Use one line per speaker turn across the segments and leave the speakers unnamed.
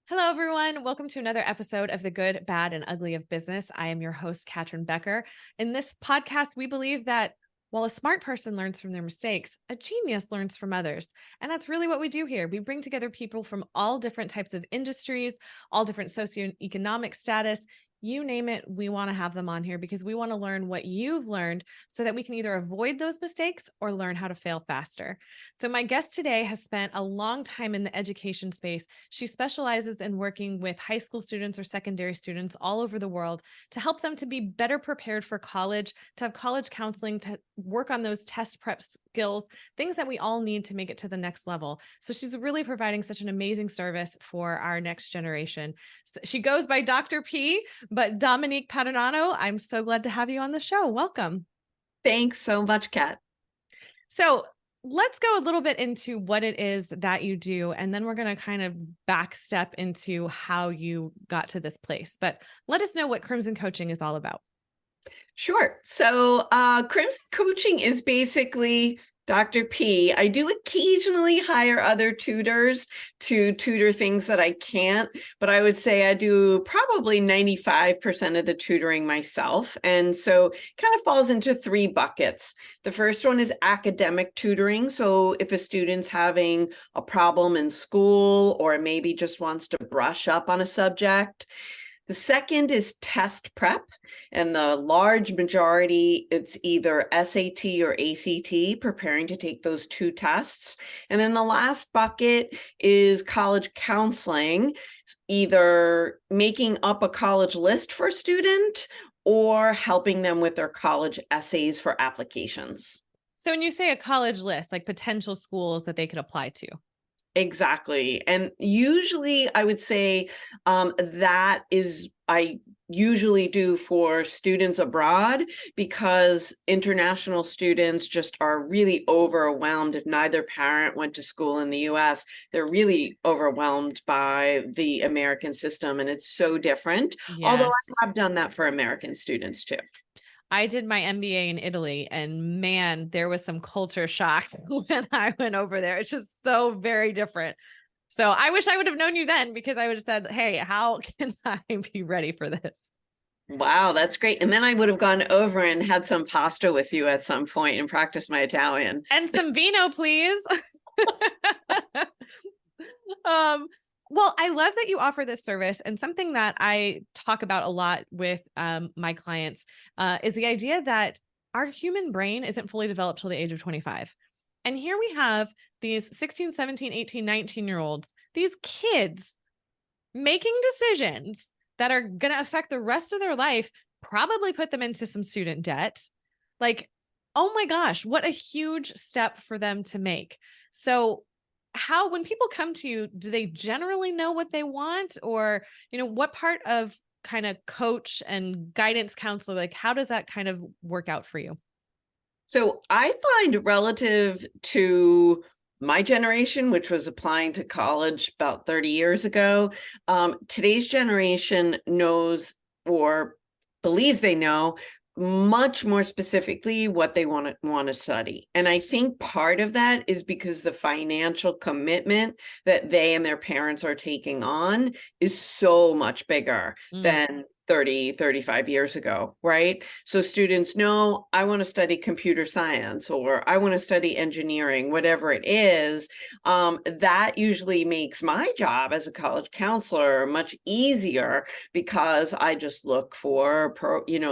Hello, everyone. Welcome to another episode of The Good, Bad, and Ugly of Business. I am your host, Catryn Becker. In this podcast, we believe that while a smart person learns from their mistakes, a genius learns from others. And that's really what we do here. We bring together people from all different types of industries, all different socioeconomic status. You name it, we want to have them on here because we want to learn what you've learned so that we can either avoid those mistakes or learn how to fail faster. So, my guest today has spent a long time in the education space. She specializes in working with high school students or secondary students all over the world to help them to be better prepared for college, to have college counseling, to work on those test prep skills, things that we all need to make it to the next level. So, she's really providing such an amazing service for our next generation. So she goes by Dr. P, but Dominque Padurano, I'm so glad to have you on the show. Welcome.
Thanks so much, Kat.
So let's go a little bit into what it is that you do, and then we're going to kind of backstep into how you got to this place. But let us know what Crimson Coaching is all about.
Sure. So Crimson Coaching is basically Dr. P. I do occasionally hire other tutors to tutor things that I can't, but I would say I do probably 95% of the tutoring myself. And so it kind of falls into three buckets. The first one is academic tutoring. So if a student's having a problem in school or maybe just wants to brush up on a subject. The second is test prep, and the large majority, it's either SAT or ACT, preparing to take those two tests. And then the last bucket is college counseling, either making up a college list for a student or helping them with their college essays for applications.
So when you say a college list, like potential schools that they could apply to.
Exactly. And usually I would say that is, I usually do for students abroad because international students just are really overwhelmed. If neither parent went to school in the US, they're really overwhelmed by the American system, and it's so different. Although
Yes.
I have done that for American students too.
I did my MBA in Italy, and man, there was some culture shock when I went over there. It's just so very different. So I wish I would have known you then, because I would have said, hey, how can I be ready for this?
Wow, that's great. And then I would have gone over and had some pasta with you at some point and practiced my Italian.
And some vino, please. um, well, I love that you offer this service. And something that I talk about a lot with my clients is the idea that our human brain isn't fully developed till the age of 25. And here we have these 16, 17, 18, 19-year-olds, these kids making decisions that are going to affect the rest of their life, probably put them into some student debt. Like, oh my gosh, what a huge step for them to make. So how, when people come to you, do they generally know what they want? Or, what part of kind of coach and guidance counselor, like how does that kind of work out for you?
So I find relative to my generation, which was applying to college about 30 years ago, today's generation knows or believes they know much more specifically what they want to study. And I think part of that is because the financial commitment that they and their parents are taking on is so much bigger than 30, 35 years ago, right? So students know, I want to study computer science or I want to study engineering, whatever it is. That usually makes my job as a college counselor much easier because I just look for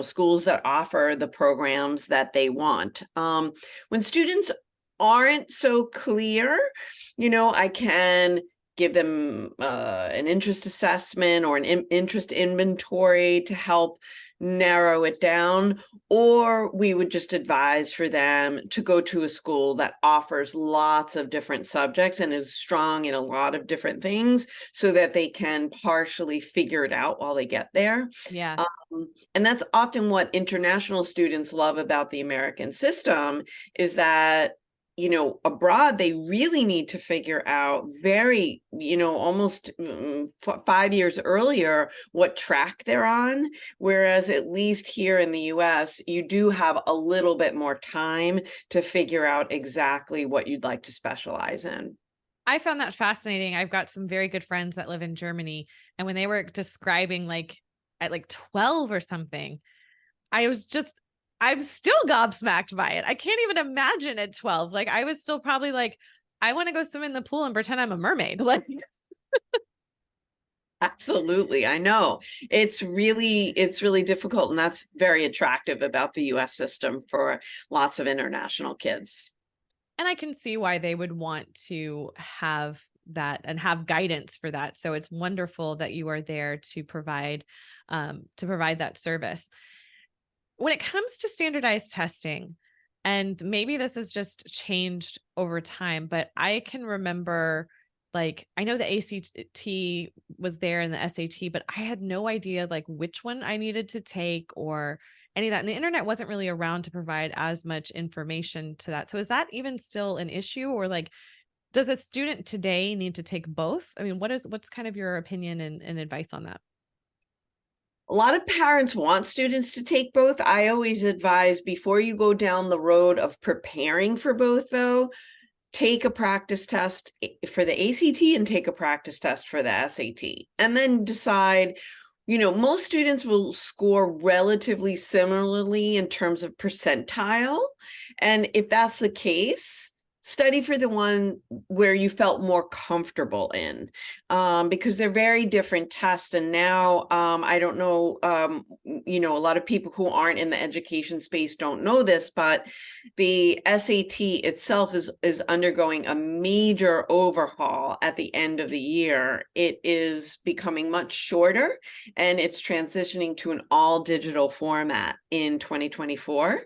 schools that offer the programs that they want. When students aren't so clear, I can give them an interest assessment or an interest inventory to help narrow it down, or we would just advise for them to go to a school that offers lots of different subjects and is strong in a lot of different things so that they can partially figure it out while they get there.
Yeah.
And that's often what international students love about the American system is that abroad, they really need to figure out very, almost 5 years earlier what track they're on. Whereas at least here in the US, you do have a little bit more time to figure out exactly what you'd like to specialize in.
I found that fascinating. I've got some very good friends that live in Germany, and when they were describing like at like 12 or something, I was just I'm still gobsmacked by it. I can't even imagine at 12. Like I was still probably like, I want to go swim in the pool and pretend I'm a mermaid. Like,
Absolutely. I know. It's really difficult, and that's very attractive about the US system for lots of international kids.
and I can see why they would want to have that and have guidance for that. So it's wonderful that you are there to provide that service. When it comes to standardized testing, and maybe this has just changed over time, but I can remember like I know the ACT was there and the SAT, but I had no idea like which one I needed to take or any of that. And the internet wasn't really around to provide as much information to that. So is that even still an issue, or like does a student today need to take both? I mean, what's kind of your opinion and advice on that?
A lot of parents want students to take both. I always advise, before you go down the road of preparing for both, though, take a practice test for the ACT and take a practice test for the SAT, and then decide. Most students will score relatively similarly in terms of percentile. And if that's the case, study for the one where you felt more comfortable in, because they're very different tests. And now I don't know, a lot of people who aren't in the education space don't know this, but the SAT itself is undergoing a major overhaul at the end of the year. It is becoming much shorter, and it's transitioning to an all digital format in 2024.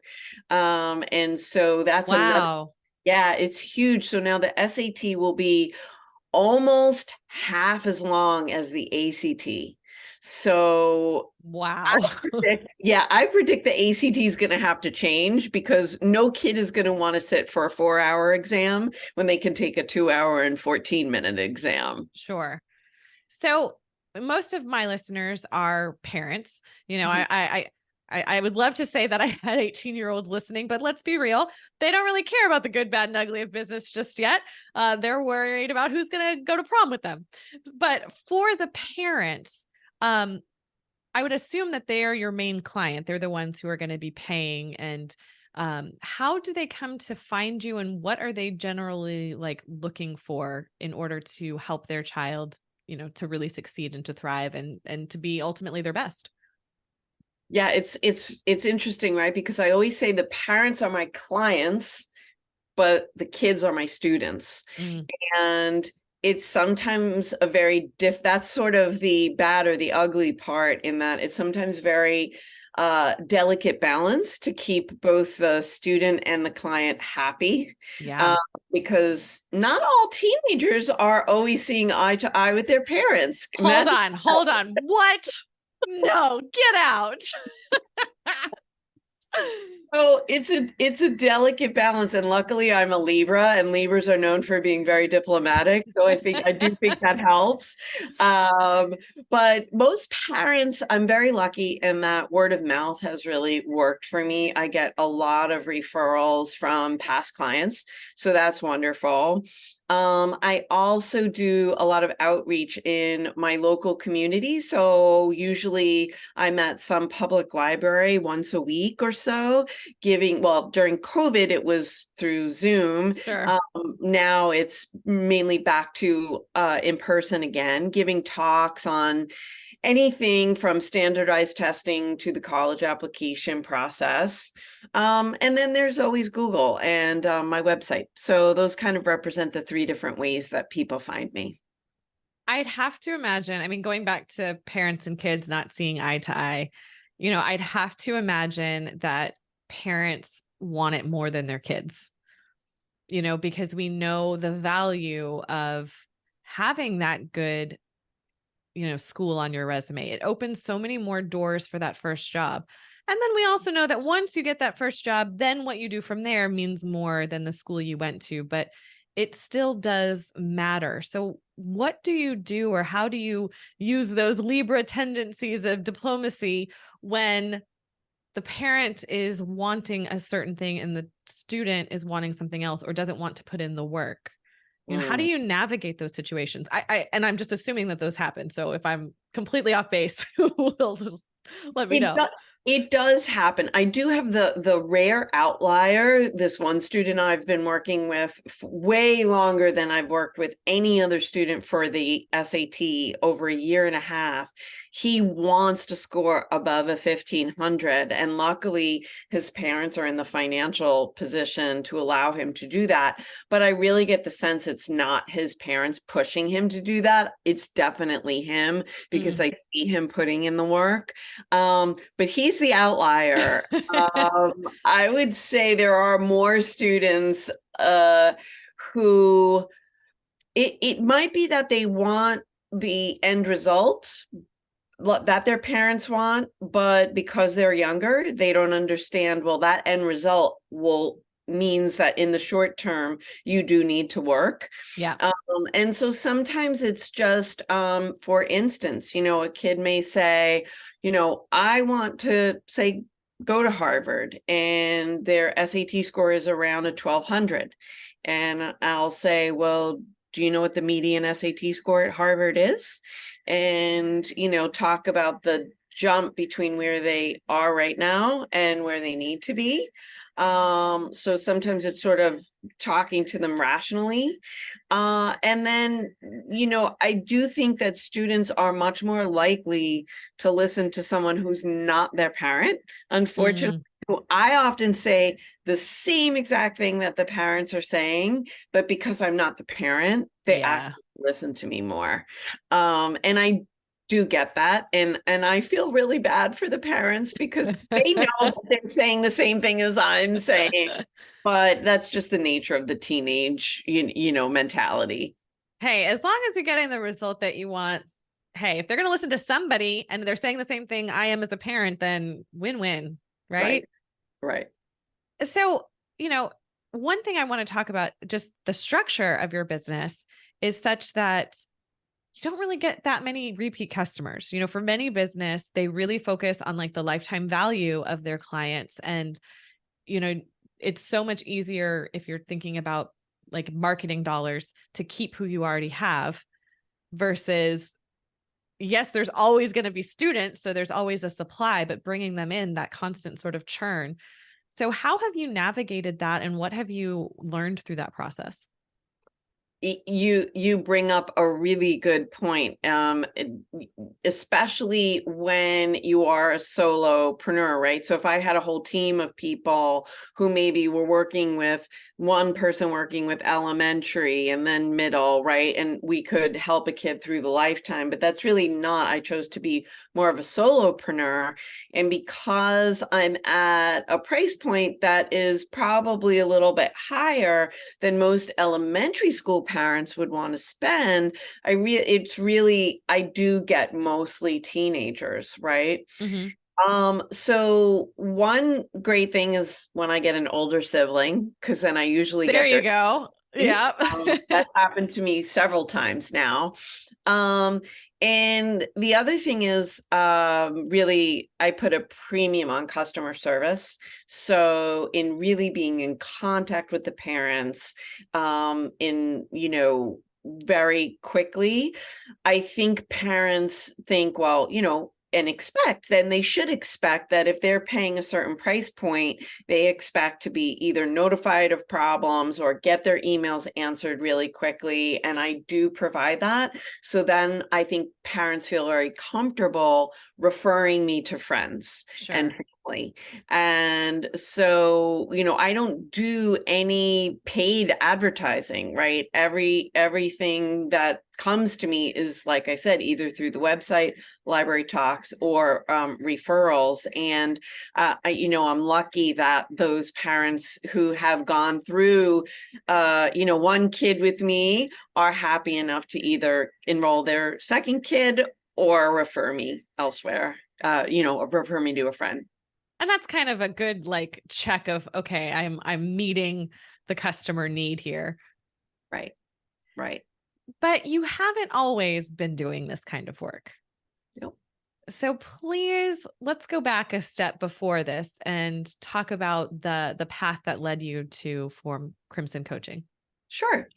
And so that's another,
Wow.
yeah, it's huge. So now the SAT will be almost half as long as the ACT. So
Wow.
I predict the ACT is going to have to change, because no kid is going to want to sit for a 4-hour exam when they can take a 2-hour and 14-minute exam.
Sure. So most of my listeners are parents. You know,
Mhm.
I would love to say that I had 18-year-olds listening, but let's be real. They don't really care about the good, bad, and ugly of business just yet. They're worried about who's going to go to prom with them. But for the parents, um, I would assume that they are your main client. They're the ones who are going to be paying. And how do they come to find you, and what are they generally like looking for in order to help their child, to really succeed and to thrive and to be ultimately their best?
Yeah, it's interesting, right? Because I always say the parents are my clients, but the kids are my students.
Mm,
And it's sometimes a very that's sort of the bad or the ugly part, in that it's sometimes very delicate balance to keep both the student and the client happy,
yeah.
uh, because not all teenagers are always seeing eye to eye with their parents.
Hold
Imagine.
on. Hold on. What? No, get out.
So it's a delicate balance, and luckily I'm a Libra, and Libras are known for being very diplomatic. So I do think that helps. Um, but most parents, I'm very lucky in that word of mouth has really worked for me. I get a lot of referrals from past clients, so that's wonderful. I also do a lot of outreach in my local community. So usually I'm at some public library once a week or so, during COVID, it was through Zoom.
Sure.
Now it's mainly back to in person again, giving talks on anything from standardized testing to the college application process. And then there's always Google and my website. So those kind of represent the three different ways that people find me.
I'd have to imagine, I mean, going back to parents and kids not seeing eye to eye, I'd have to imagine that parents want it more than their kids, because we know the value of having that good, school on your resume. It opens so many more doors for that first job. And then we also know that once you get that first job, then what you do from there means more than the school you went to, but it still does matter. So, what do you do, or how do you use those Libra tendencies of diplomacy when the parent is wanting a certain thing and the student is wanting something else or doesn't want to put in the work? How do you navigate those situations? And I'm just assuming that those happen. So if I'm completely off base, will just let me know.
It does happen. I do have the rare outlier. This one student I've been working with way longer than I've worked with any other student for the SAT, over a year and a half. He wants to score above a 1500, and luckily his parents are in the financial position to allow him to do that. But I really get the sense it's not his parents pushing him to do that. It's definitely him, because I see him putting in the work. But he's the outlier. I would say there are more students who it might be that they want the end result that their parents want, but because they're younger, they don't understand, well, that end result means that in the short term, you do need to work.
Yeah.
And so sometimes it's just, for instance, a kid may say, I want to say, go to Harvard, and their SAT score is around a 1200. And I'll say, well, do you know what the median SAT score at Harvard is? And, talk about the jump between where they are right now and where they need to be. So sometimes it's sort of talking to them rationally. And then, I do think that students are much more likely to listen to someone who's not their parent. Unfortunately, I often say the same exact thing that the parents are saying, but because I'm not the parent, they actually listen to me more. And I do get that. And I feel really bad for the parents, because they know that they're saying the same thing as I'm saying, but that's just the nature of the teenage, mentality.
Hey, as long as you're getting the result that you want, hey, if they're going to listen to somebody and they're saying the same thing I am as a parent, then win-win, right?
Right.
So, one thing I want to talk about, just the structure of your business is such that you don't really get that many repeat customers. For many business, they really focus on like the lifetime value of their clients. And, it's so much easier if you're thinking about like marketing dollars to keep who you already have versus, yes, there's always going to be students. So there's always a supply, but bringing them in, that constant sort of churn. So how have you navigated that, and what have you learned through that process?
You bring up a really good point, especially when you are a solopreneur, right? So if I had a whole team of people who maybe were working with one person working with elementary and then middle, right? And we could help a kid through the lifetime, but that's really not, I chose to be more of a solopreneur. And because I'm at a price point that is probably a little bit higher than most elementary school parents would want to spend, I do get mostly teenagers, right? So one great thing is when I get an older sibling, because then I usually
there
get
you go. Yeah.
That happened to me several times now. And the other thing is, really, I put a premium on customer service. So in really being in contact with the parents, very quickly, I think parents think, well, and expect, then they should expect that if they're paying a certain price point, they expect to be either notified of problems or get their emails answered really quickly. And I do provide that. So then I think parents feel very comfortable referring me to friends and family. And so, I don't do any paid advertising, right? Everything that comes to me is, like I said, either through the website, library talks, or referrals. And I'm lucky that those parents who have gone through one kid with me are happy enough to either enroll their second kid or refer me elsewhere, refer me to a friend.
And that's kind of a good like check of, okay, I'm meeting the customer need here.
Right.
But you haven't always been doing this kind of work.
Nope.
So please, let's go back a step before this and talk about the path that led you to form Crimson Coaching.
Sure.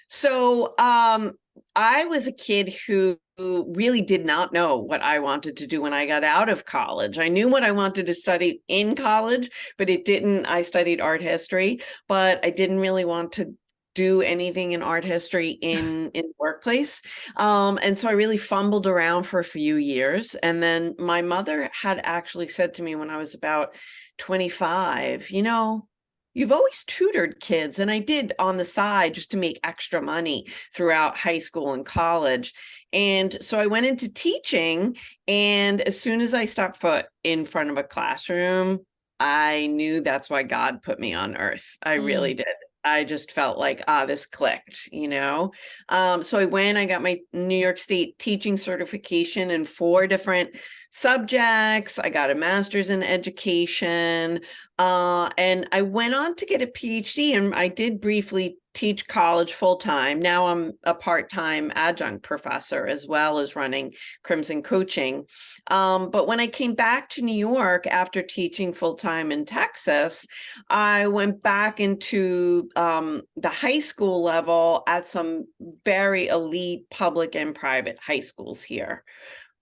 So I was a kid who really did not know what I wanted to do when I got out of college. I knew what I wanted to study in college, but it didn't. I studied art history, but I didn't really want to do anything in art history in the workplace. And so I really fumbled around for a few years. And then my mother had actually said to me when I was about 25, you've always tutored kids. And I did on the side just to make extra money throughout high school and college. And so I went into teaching. And as soon as I stepped foot in front of a classroom, I knew that's why God put me on earth. I
Mm,
really did. I just felt like, this clicked. So I got my New York State teaching certification in 4 different subjects. I got a master's in education. And I went on to get a PhD, and I did briefly teach college full time. Now I'm a part-time adjunct professor as well as running Crimson Coaching. But when I came back to New York after teaching full time in Texas, I went back into the high school level at some very elite public and private high schools here.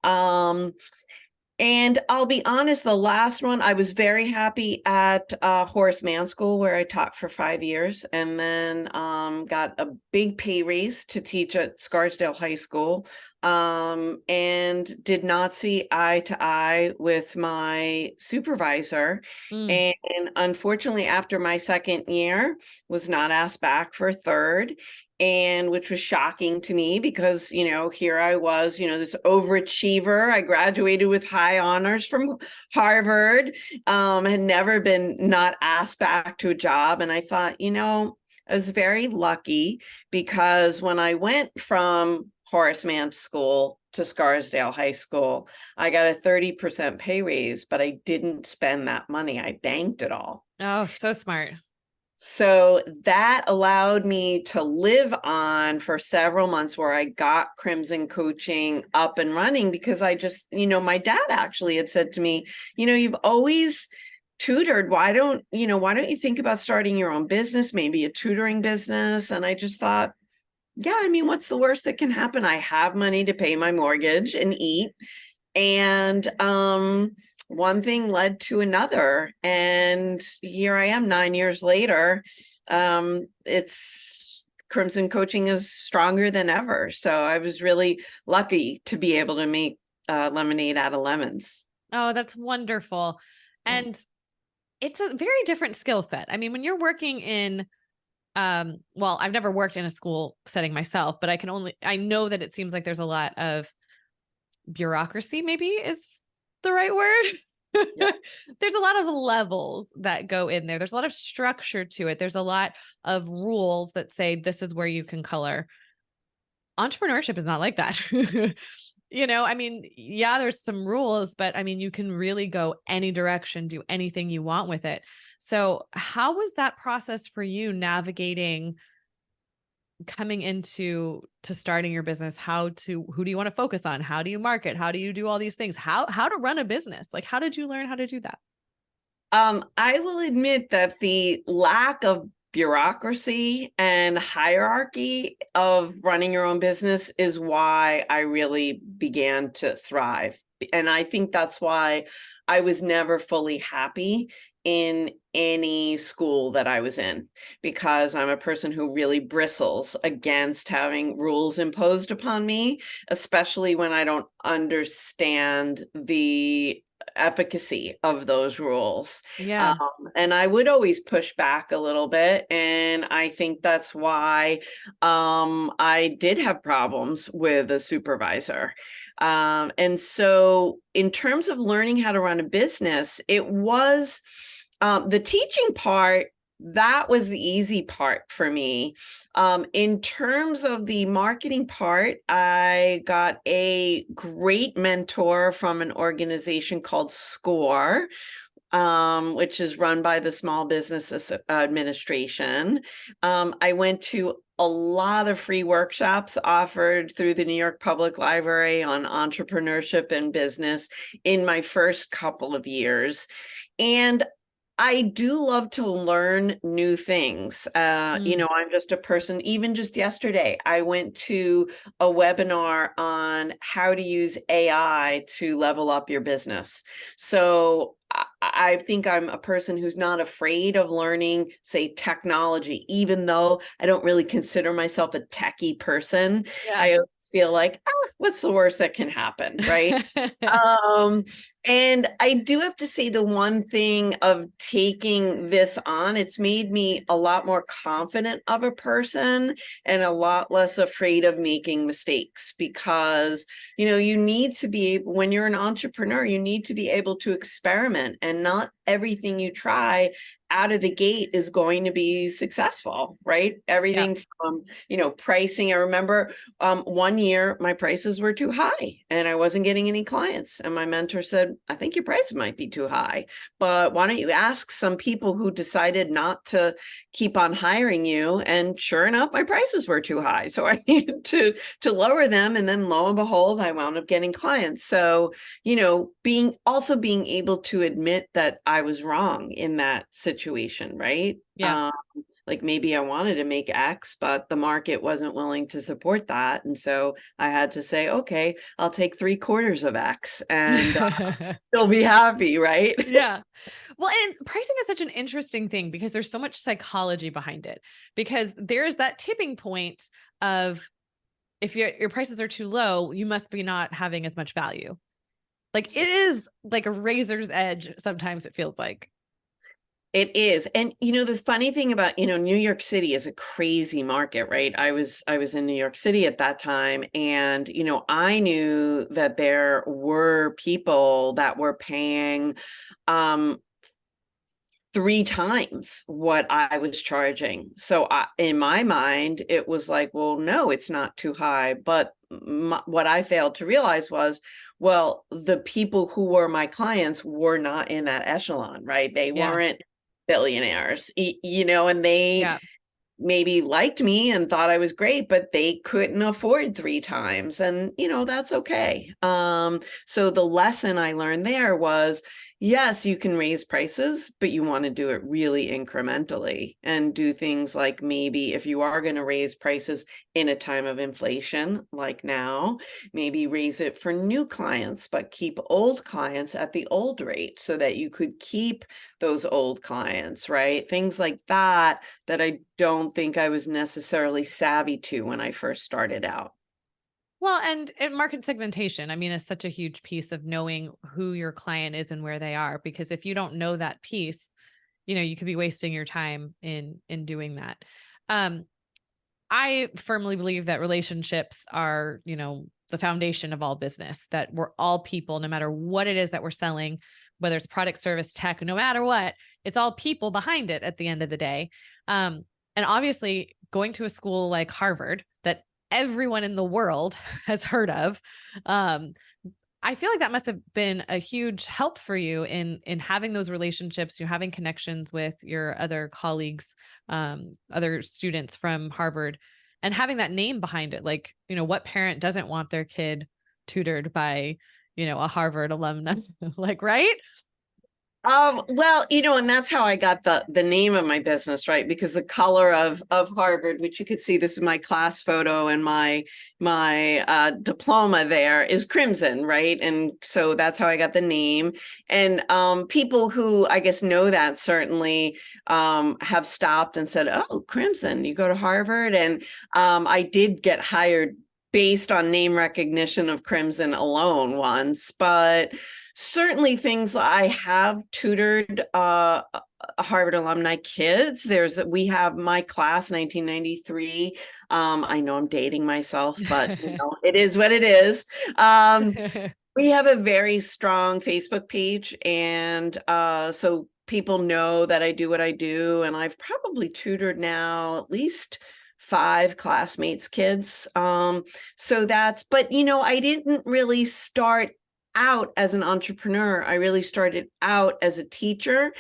Um, and I'll be honest, the last one, I was very happy at Horace Mann School, where I taught for 5 years, and then got a big pay raise to teach at Scarsdale High School, and did not see eye to eye with my supervisor.
mm.
And unfortunately, after my second year, was not asked back for a third, and which was shocking to me because here I was, this overachiever. I graduated with high honors from Harvard, had never been not asked back to a job. And I thought, I was very lucky, because when I went from Horace Mann School to Scarsdale High School, I got a 30% pay raise, but I didn't spend that money. I banked it all.
Oh, so smart.
So that allowed me to live on for several months, where I got Crimson Coaching up and running, because I just, my dad actually had said to me, you've always tutored. Why don't you think about starting your own business, maybe a tutoring business? And I just thought, yeah, I mean, what's the worst that can happen? I have money to pay my mortgage and eat. And one thing led to another. And here I am 9 years later. It's Crimson Coaching is stronger than ever. So I was really lucky to be able to make lemonade out of lemons.
Oh, that's wonderful.
Yeah.
And it's a very different skill set. I mean, when you're working in, well, I've never worked in a school setting myself, but I know that it seems like there's a lot of bureaucracy, maybe is the right word.
Yeah.
There's a lot of levels that go in there. There's a lot of structure to it. There's a lot of rules that say this is where you can color. Entrepreneurship is not like that. I mean, yeah, there's some rules, but I mean, you can really go any direction, do anything you want with it. So, how was that process for you navigating coming into starting your business? Who do you want to focus on? How do you market? How do you do all these things? How to run a business? Like, how did you learn how to do that?
I will admit that the lack of bureaucracy and hierarchy of running your own business is why I really began to thrive. And I think that's why I was never fully happy in any school that I was in, because I'm a person who really bristles against having rules imposed upon me, especially when I don't understand the efficacy of those rules.
Yeah.
And I would always push back a little bit. And I think that's why I did have problems with a supervisor. And so, in terms of learning how to run a business, it was the teaching part. That was the easy part for me. In terms of the marketing part, I got a great mentor from an organization called SCORE, which is run by the Small Business Administration. I went to a lot of free workshops offered through the New York Public Library on entrepreneurship and business in my first couple of years. And I do love to learn new things.
Mm,
I'm just a person, even just yesterday, I went to a webinar on how to use AI to level up your business. So I think I'm a person who's not afraid of learning, say, technology, even though I don't really consider myself a techie person.
yeah.
I always feel like, what's the worst that can happen, right? Um, and I do have to say the one thing of taking this on, it's made me a lot more confident of a person and a lot less afraid of making mistakes because, you need to be able, when you're an entrepreneur, you need to be able to experiment, and not everything you try out of the gate is going to be successful, right?
Yeah.
Everything from, pricing. I remember one year my prices were too high and I wasn't getting any clients. And my mentor said, I think your price might be too high, but why don't you ask some people who decided not to keep on hiring you? And sure enough, my prices were too high. So I needed to lower them. And then lo and behold, I wound up getting clients. So, being able to admit that I was wrong in that situation, right?
Yeah.
Like maybe I wanted to make X, but the market wasn't willing to support that. And so I had to say, okay, I'll take 3/4 of X and still be happy, right?
Yeah. Well, and pricing is such an interesting thing because there's so much psychology behind it. Because there's that tipping point of if your prices are too low, you must be not having as much value. Like it is like a razor's edge. Sometimes it feels like.
It is. And the funny thing about, New York City is a crazy market, right? I was in New York City at that time, and I knew that there were people that were paying um 3 times what I was charging. So in my mind, it was like, well, no, it's not too high. But what I failed to realize was, well, the people who were my clients were not in that echelon, right? They
Yeah.
weren't billionaires, and they
Yeah.
maybe liked me and thought I was great, but they couldn't afford 3 times. And, that's okay. So the lesson I learned there was, yes, you can raise prices, but you want to do it really incrementally and do things like maybe if you are going to raise prices in a time of inflation, like now, maybe raise it for new clients, but keep old clients at the old rate so that you could keep those old clients, right? Things like that I don't think I was necessarily savvy to when I first started out.
Well, and market segmentation, I mean, is such a huge piece of knowing who your client is and where they are. Because if you don't know that piece, you could be wasting your time in doing that. Um, I firmly believe that relationships are, the foundation of all business, that we're all people, no matter what it is that we're selling, whether it's product, service, tech, no matter what, it's all people behind it at the end of the day. Um, and obviously, going to a school like Harvard that everyone in the world has heard of, um, I feel like that must have been a huge help for you in having those relationships, you having connections with your other colleagues, other students from Harvard, and having that name behind it. Like, what parent doesn't want their kid tutored by, a Harvard alumna? Like, right?
Well, and that's how I got the name of my business, right? Because the color of Harvard, which you could see, this is my class photo and my diploma there is crimson, right? And so that's how I got the name. And people who I guess know that certainly have stopped and said, "Oh, crimson, you go to Harvard?" And I did get hired based on name recognition of crimson alone once, but certainly things I have tutored Harvard alumni kids. We have my class 1993. I know I'm dating myself, but it is what it is. We have a very strong Facebook page, and so people know that I do what I do, and I've probably tutored now at least 5 classmates' kids. So but I didn't really start out as an entrepreneur. I really started out as a teacher.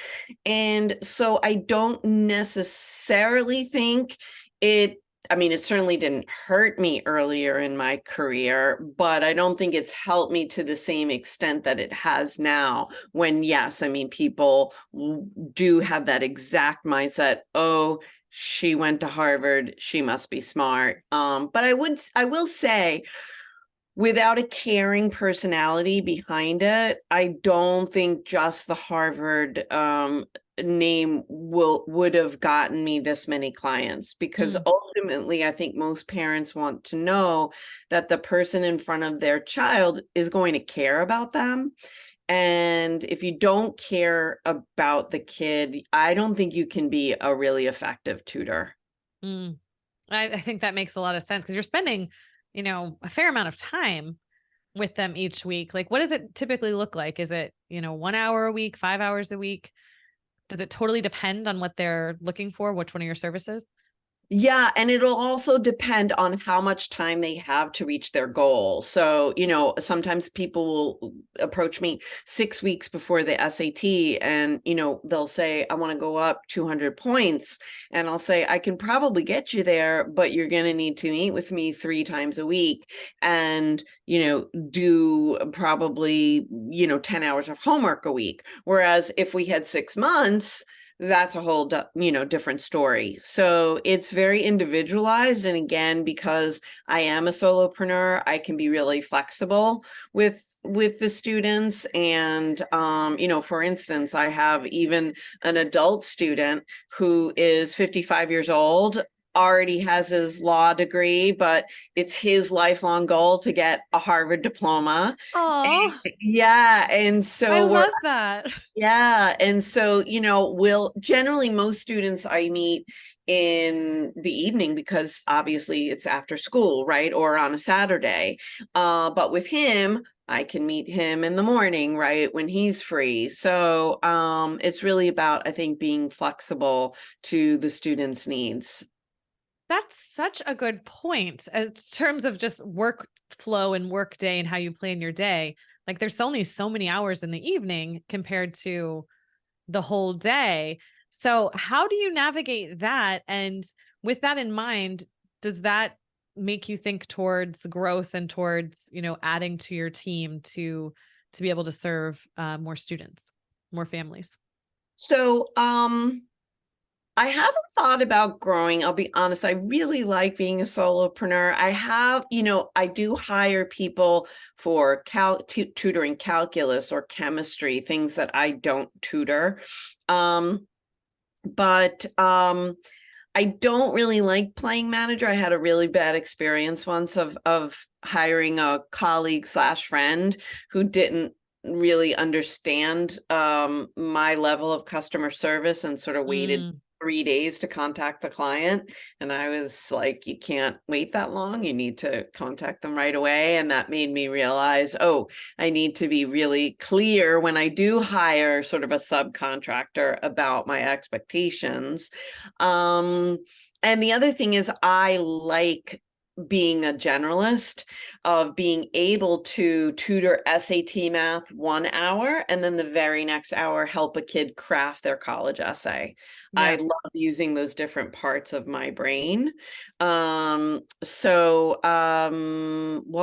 And so I don't necessarily think it I mean, it certainly didn't hurt me earlier in my career, but I don't think it's helped me to the same extent that it has now. When, yes, I mean, people do have that exact mindset. Oh, she went to Harvard, she must be smart. But I will say, without a caring personality behind it, I don't think just the Harvard name would have gotten me this many clients, because
Mm.
ultimately I think most parents want to know that the person in front of their child is going to care about them. And if you don't care about the kid, I don't think you can be a really effective tutor.
Mm. I think that makes a lot of sense because you're spending, a fair amount of time with them each week. Like, what does it typically look like? Is it, 1 hour a week, 5 hours a week? Does it totally depend on what they're looking for? Which one of your services?
Yeah, and it'll also depend on how much time they have to reach their goal. So, sometimes people will approach me 6 weeks before the SAT and, they'll say, I want to go up 200 points. And I'll say, I can probably get you there, but you're going to need to meet with me 3 times a week and, do probably, 10 hours of homework a week. Whereas if we had 6 months, that's a whole different story. So it's very individualized, and again, because I am a solopreneur, I can be really flexible with the students. And for instance, I have even an adult student who is 55 years old, already has his law degree, but it's his lifelong goal to get a Harvard diploma.
Oh,
Yeah, and
I
so we're
love that.
yeah. And so, we'll generally, most students I meet in the evening because obviously it's after school, right? Or on a Saturday. But with him, I can meet him in the morning, right? When he's free. So it's really about, I think, being flexible to the students' needs.
That's such a good point in terms of just work flow and work day and how you plan your day. Like, there's only so many hours in the evening compared to the whole day. So, how do you navigate that? And with that in mind, does that make you think towards growth and towards, adding to your team to be able to serve more students, more families?
So, I haven't thought about growing. I'll be honest. I really like being a solopreneur. I have, I do hire people for tutoring calculus or chemistry, things that I don't tutor. But I don't really like playing manager. I had a really bad experience once of hiring a colleague slash friend who didn't really understand my level of customer service and sort of waited
Mm,
3 days to contact the client. And I was like, you can't wait that long. You need to contact them right away. And that made me realize, oh, I need to be really clear when I do hire sort of a subcontractor about my expectations. And the other thing is, I like being a generalist, of being able to tutor SAT math 1 hour and then the very next hour help a kid craft their college essay. I
yeah.
love using those different parts of my brain. What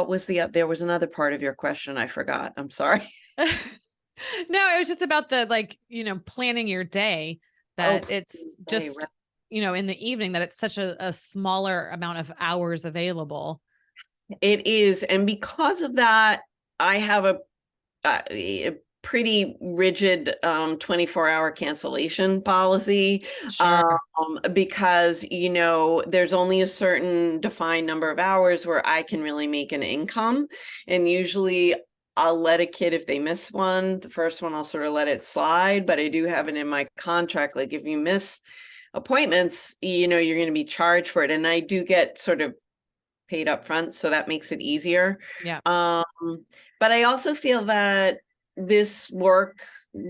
was there was another part of your question I forgot. I'm sorry.
No, it was just about the, like, planning your day,
Oh,
that it's
right.
just, in the evening, that it's such a smaller amount of hours available.
It is. And because of that, I have a pretty rigid 24-hour cancellation policy,
Sure.
because there's only a certain defined number of hours where I can really make an income. And usually I'll let a kid, if they miss one, the first one, I'll sort of let it slide. But I do have it in my contract, like, if you miss appointments, you're going to be charged for it. And I do get sort of paid up front, so that makes it easier.
Yeah.
Um, but I also feel that this work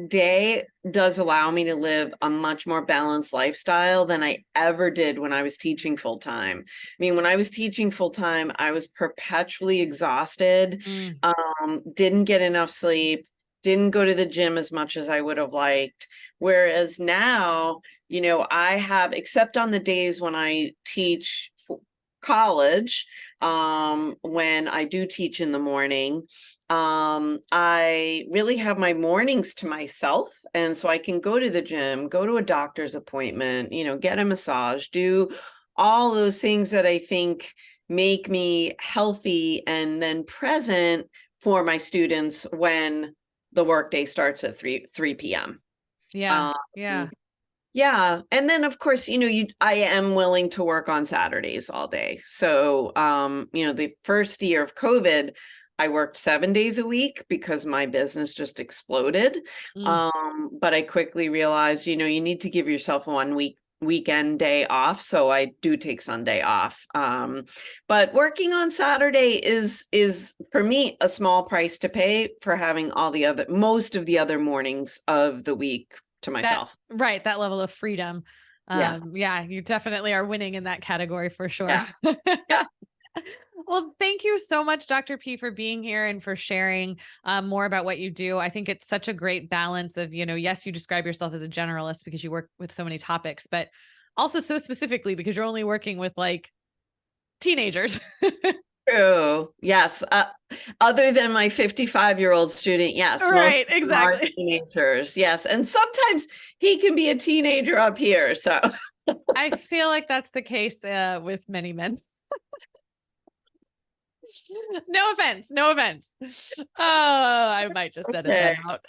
day does allow me to live a much more balanced lifestyle than I ever did when I was teaching full time. I mean, when I was teaching full time, I was perpetually exhausted,
Mm,
didn't get enough sleep, didn't go to the gym as much as I would have liked. Whereas now, I have, except on the days when I teach college, when I do teach in the morning, I really have my mornings to myself. And so I can go to the gym, go to a doctor's appointment, get a massage, do all those things that I think make me healthy and then present for my students when the workday starts at 3 p.m.
Yeah.
Um,
Yeah.
yeah. And then of course, I am willing to work on Saturdays all day. So, the first year of COVID, I worked 7 days a week because my business just exploded.
Mm.
But I quickly realized, you need to give yourself 1 weekend day off. So I do take Sunday off. But working on Saturday is for me a small price to pay for having most of the other mornings of the week to myself.
Right. That level of freedom.
Yeah.
Yeah, you definitely are winning in that category for sure.
Yeah. Yeah.
Well, thank you so much, Dr. P, for being here and for sharing more about what you do. I think it's such a great balance of, yes, you describe yourself as a generalist because you work with so many topics, but also so specifically because you're only working with like teenagers.
True. Yes. Other than my 55-year-old student, yes, most
Right,
of them are
exactly.
teenagers. Yes. And sometimes he can be a teenager up here. So
I feel like that's the case with many men. No offense. No offense. Oh, I might just edit that
okay.
out.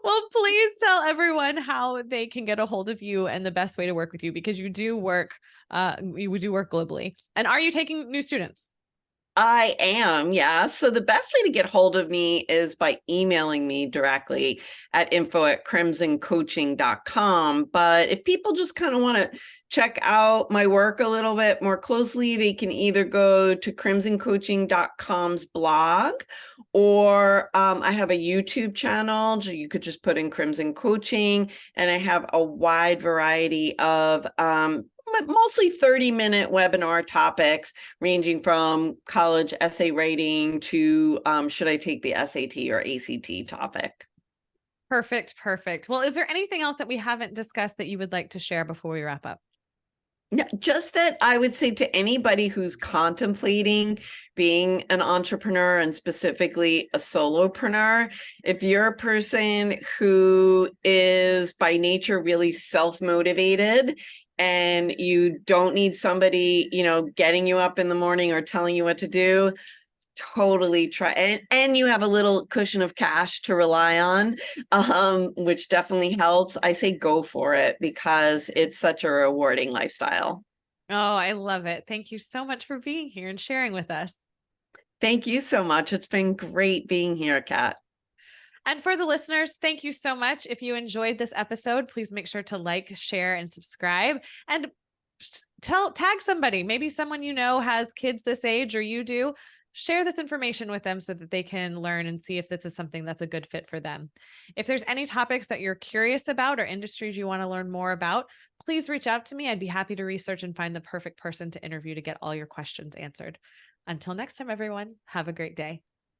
Well, please tell everyone how they can get a hold of you and the best way to work with you because you do work globally. And are you taking new students?
I am, yeah. So the best way to get hold of me is by emailing me directly at info@crimsoncoaching.com. But if people just kind of want to check out my work a little bit more closely, they can either go to crimsoncoaching.com's blog, or I have a YouTube channel. You could just put in Crimson Coaching, and I have a wide variety of mostly 30-minute webinar topics ranging from college essay writing to should I take the SAT or ACT topic.
Perfect. Perfect. Well, is there anything else that we haven't discussed that you would like to share before we wrap up?
No, just that I would say to anybody who's contemplating being an entrepreneur and specifically a solopreneur, if you're a person who is by nature really self-motivated and you don't need somebody, getting you up in the morning or telling you what to do, totally try, and you have a little cushion of cash to rely on, which definitely helps. I say go for it because it's such a rewarding lifestyle.
Oh, I love it. Thank you so much for being here and sharing with us.
Thank you so much. It's been great being here, Kat.
And for the listeners, thank you so much. If you enjoyed this episode, please make sure to like, share, and subscribe. And tag somebody. Maybe someone has kids this age or you do. Share this information with them so that they can learn and see if this is something that's a good fit for them. If there's any topics that you're curious about or industries you want to learn more about, please reach out to me. I'd be happy to research and find the perfect person to interview to get all your questions answered. Until next time, everyone, have a great day.